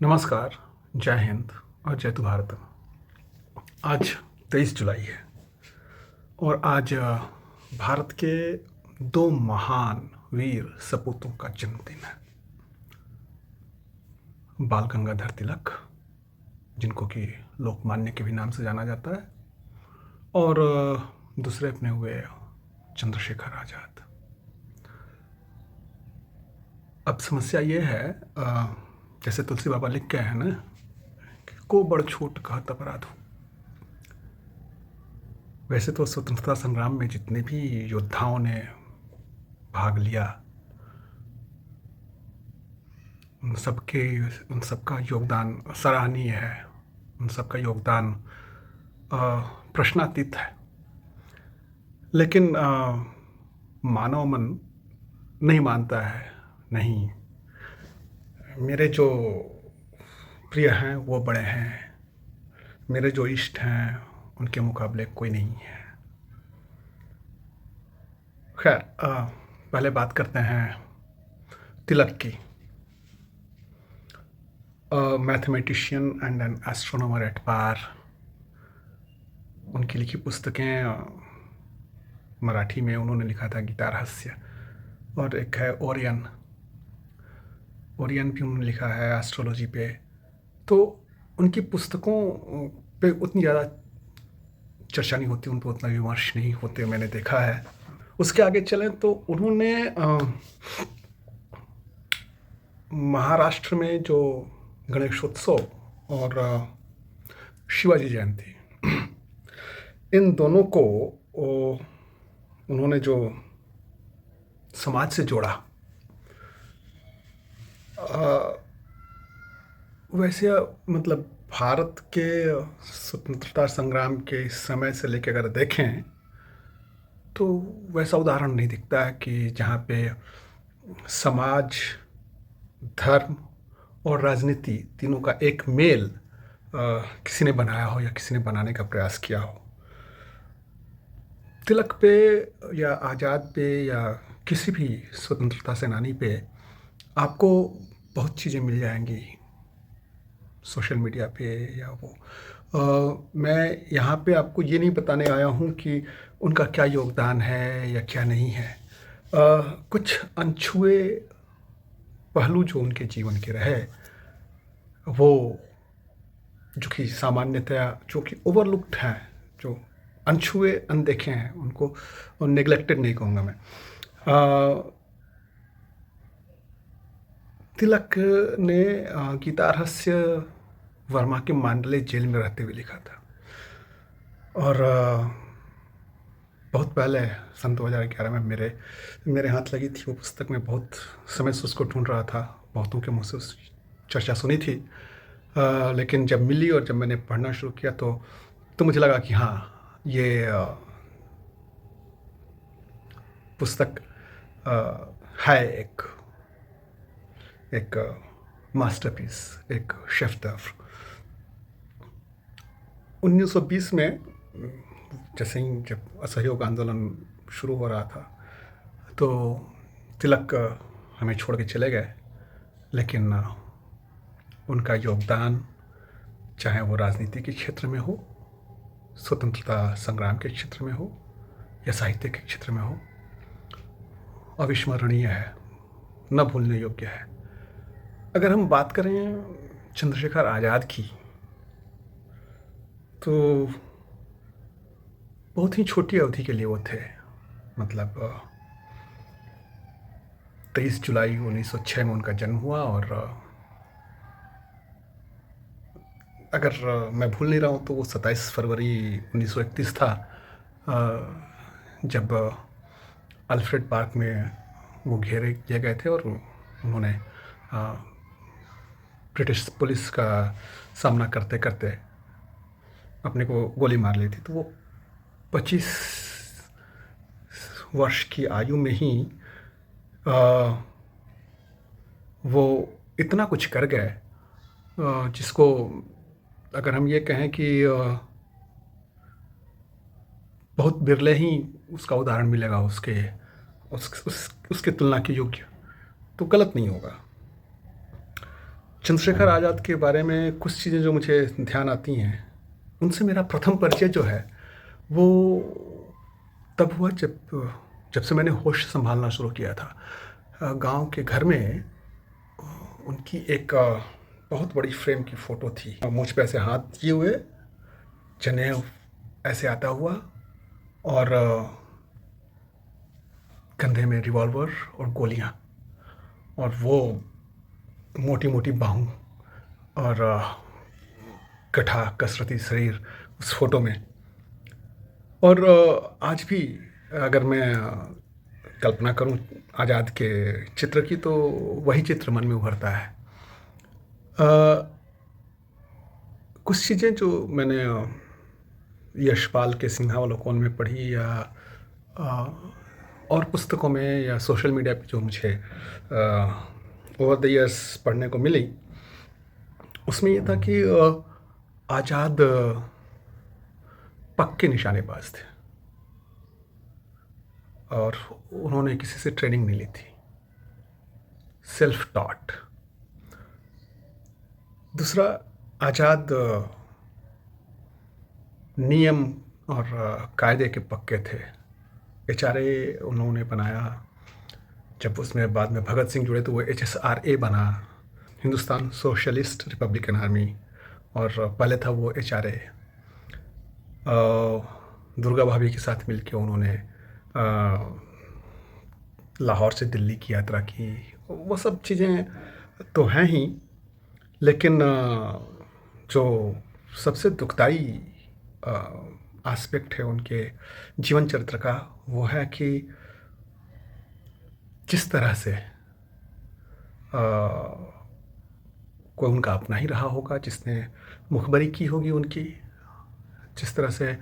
नमस्कार, जय हिंद और जय भारत। आज 23 जुलाई है और आज भारत के दो महान वीर सपूतों का जन्मदिन है। बाल गंगाधर तिलक, जिनको कि लोकमान्य के भी नाम से जाना जाता है, और दूसरे अपने हुए चंद्रशेखर आज़ाद। अब समस्या ये है, जैसे तुलसी बाबा लिख के हैं ना कि को बड़ छोट कहत अपराध हो। वैसे तो स्वतंत्रता संग्राम में जितने भी योद्धाओं ने भाग लिया, उन सबका योगदान सराहनीय है। उन सबका योगदान प्रश्नातीत है। लेकिन मानव मन नहीं मानता है। नहीं, मेरे जो प्रिय हैं वो बड़े हैं, मेरे जो इष्ट हैं उनके मुकाबले कोई नहीं है। खैर, पहले बात करते हैं तिलक की। Mathematician and an astronomer at par. उनकी लिखी पुस्तकें मराठी में उन्होंने लिखा था गीता रहस्य, और एक है ओरियन भी उन्होंने लिखा है एस्ट्रोलॉजी पे। तो उनकी पुस्तकों पे उतनी ज़्यादा चर्चा नहीं होती, उन पर उतना विमर्श नहीं होते, मैंने देखा है। उसके आगे चलें तो उन्होंने महाराष्ट्र में जो गणेशोत्सव और शिवाजी जयंती, इन दोनों को उन्होंने जो समाज से जोड़ा, वैसे मतलब भारत के स्वतंत्रता संग्राम के समय से लेकर अगर देखें तो वैसा उदाहरण नहीं दिखता है कि जहाँ पे समाज, धर्म और राजनीति तीनों का एक मेल किसी ने बनाया हो या किसी ने बनाने का प्रयास किया हो। तिलक पे या आज़ाद पे या किसी भी स्वतंत्रता सेनानी पे आपको बहुत चीज़ें मिल जाएंगी सोशल मीडिया पे या वो। मैं यहाँ पे आपको ये नहीं बताने आया हूँ कि उनका क्या योगदान है या क्या नहीं है। कुछ अनछुए पहलू जो उनके जीवन के रहे, वो जो कि सामान्यतया जो कि ओवरलुक्ड हैं, जो अनछुए अनदेखे हैं, उनको नेग्लेक्टेड नहीं कहूँगा मैं। तिलक ने गीता रहस्य वर्मा के मांडले जेल में रहते हुए लिखा था, और बहुत पहले सन 2011 में मेरे हाथ लगी थी वो पुस्तक। में बहुत समय से उसको ढूंढ रहा था, बहुतों के मुँह से उस चर्चा सुनी थी, लेकिन जब मिली और जब मैंने पढ़ना शुरू किया तो मुझे लगा कि हाँ, ये पुस्तक है एक मास्टरपीस, एक शेफ-द-œuvre। 1920 में जैसे ही जब असहयोग आंदोलन शुरू हो रहा था तो तिलक हमें छोड़ के चले गए, लेकिन उनका योगदान चाहे वो राजनीति के क्षेत्र में हो, स्वतंत्रता संग्राम के क्षेत्र में हो या साहित्य के क्षेत्र में हो, अविस्मरणीय है, न भूलने योग्य है। अगर हम बात करें चंद्रशेखर आज़ाद की, तो बहुत ही छोटी अवधि के लिए वो थे। मतलब 23 जुलाई 1906 में उनका जन्म हुआ, और अगर मैं भूल नहीं रहा हूँ तो वो 27 फरवरी 1931 था, जब अल्फ्रेड पार्क में वो घेरे किए गए थे और उन्होंने ब्रिटिश पुलिस का सामना करते करते अपने को गोली मार ली थी। तो वो 25 वर्ष की आयु में ही वो इतना कुछ कर गए, जिसको अगर हम ये कहें कि बहुत बिरले ही उसका उदाहरण मिलेगा उसके तुलना के योग्य, तो गलत नहीं होगा। चंद्रशेखर आज़ाद के बारे में कुछ चीज़ें जो मुझे ध्यान आती हैं, उनसे मेरा प्रथम परिचय जो है, वो तब हुआ जब जब से मैंने होश सँभालना शुरू किया था। गाँव के घर में उनकी एक बहुत बड़ी फ्रेम की फ़ोटो थी। मुझ पे ऐसे हाथ किए हुए, जनेऊ ऐसे आता हुआ और कंधे में रिवॉल्वर और गोलियाँ, और वो मोटी-मोटी बाहों और गठा कसरती शरीर उस फ़ोटो में। और आज भी अगर मैं कल्पना करूं आज़ाद के चित्र की, तो वही चित्र मन में उभरता है। कुछ चीज़ें जो मैंने यशपाल के सिंहावलोकन में पढ़ी, या और पुस्तकों में, या सोशल मीडिया पे जो मुझे ओवर द ईयर्स पढ़ने को मिली, उसमें ये था कि आज़ाद पक्के निशानेबाज थे और उन्होंने किसी से ट्रेनिंग नहीं ली थी, सेल्फ टॉट। दूसरा, आज़ाद नियम और कायदे के पक्के थे। HRA उन्होंने बनाया, जब उसमें बाद में भगत सिंह जुड़े तो वो HSRA बना, हिंदुस्तान सोशलिस्ट रिपब्लिकन आर्मी, और पहले था वो HRA। दुर्गा भाभी के साथ मिलके उन्होंने लाहौर से दिल्ली की यात्रा की। वो सब चीज़ें तो हैं ही, लेकिन जो सबसे दुखदाई एस्पेक्ट है उनके जीवन चरित्र का, वो है कि जिस तरह से कोई उनका अपना ही रहा होगा जिसने मुखबरी की होगी उनकी, जिस तरह से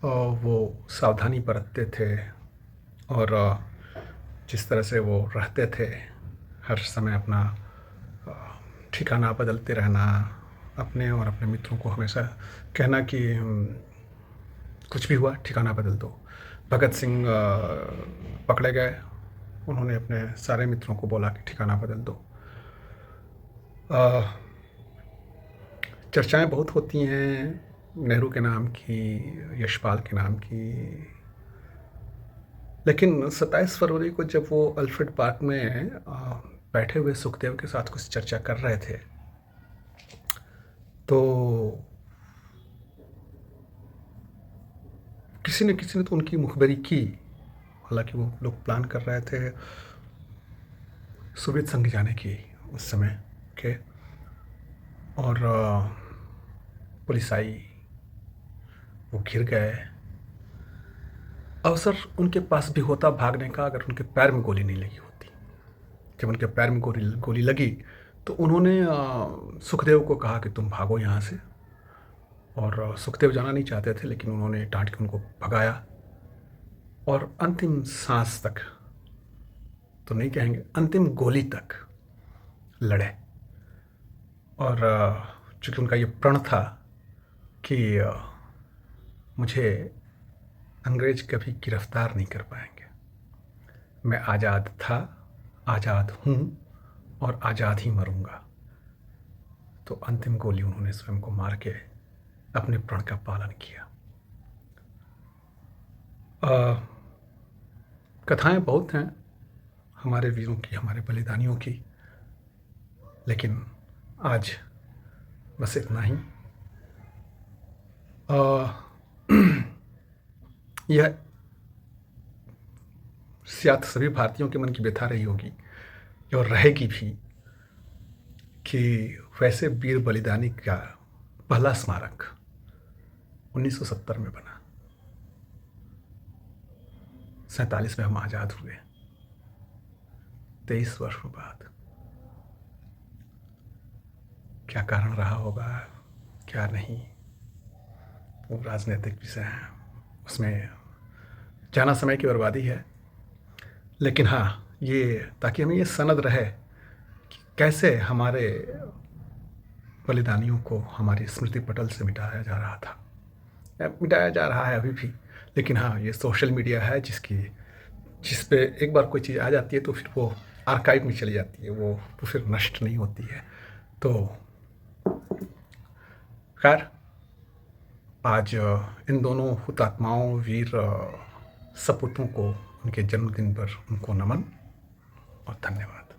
वो सावधानी बरतते थे और जिस तरह से वो रहते थे, हर समय अपना ठिकाना बदलते रहना, अपने और अपने मित्रों को हमेशा कहना कि कुछ भी हुआ ठिकाना बदल दो। भगत सिंह पकड़े गए, उन्होंने अपने सारे मित्रों को बोला कि ठिकाना बदल दो। चर्चाएं बहुत होती हैं नेहरू के नाम की, यशपाल के नाम की, लेकिन 27 फरवरी को जब वो अल्फ्रेड पार्क में बैठे हुए सुखदेव के साथ कुछ चर्चा कर रहे थे, तो किसी ने तो उनकी मुखबरी की। हालांकि वो लोग प्लान कर रहे थे सोवियत संघ जाने की उस समय के, और पुलिस आई, वो घिर गए। अवसर उनके पास भी होता भागने का, अगर उनके पैर में गोली नहीं लगी होती। जब उनके पैर में गोली लगी तो उन्होंने सुखदेव को कहा कि तुम भागो यहाँ से, और सुखदेव जाना नहीं चाहते थे, लेकिन उन्होंने डांट के उनको भगाया और अंतिम सांस तक तो नहीं कहेंगे, अंतिम गोली तक लड़े। और चूँकि उनका ये प्रण था कि मुझे अंग्रेज कभी गिरफ्तार नहीं कर पाएंगे, मैं आज़ाद था, आज़ाद हूँ और आज़ाद ही मरूंगा, तो अंतिम गोली उन्होंने स्वयं को मार के अपने प्रण का पालन किया। कथाएं बहुत हैं हमारे वीरों की, हमारे बलिदानियों की, लेकिन आज बस इतना ही। यह शायद सभी भारतीयों के मन की व्यथा रही होगी और रहेगी भी कि वैसे वीर बलिदानी का पहला स्मारक 1970 में बना। 47 में हम आज़ाद हुए, 23 वर्षों बाद। क्या कारण रहा होगा, क्या नहीं, वो राजनीतिक विषय है, उसमें जाना समय की बर्बादी है। लेकिन हाँ, ये ताकि हमें ये सनद रहे कि कैसे हमारे बलिदानियों को हमारी स्मृति पटल से मिटाया जा रहा था, मिटाया जा रहा है अभी भी। लेकिन हाँ, ये सोशल मीडिया है जिस पे एक बार कोई चीज़ आ जाती है तो फिर वो आर्काइव में चली जाती है, वो तो फिर नष्ट नहीं होती है। तो खैर आज इन दोनों हुतात्माओं वीर सपूतों को उनके जन्मदिन पर उनको नमन और धन्यवाद।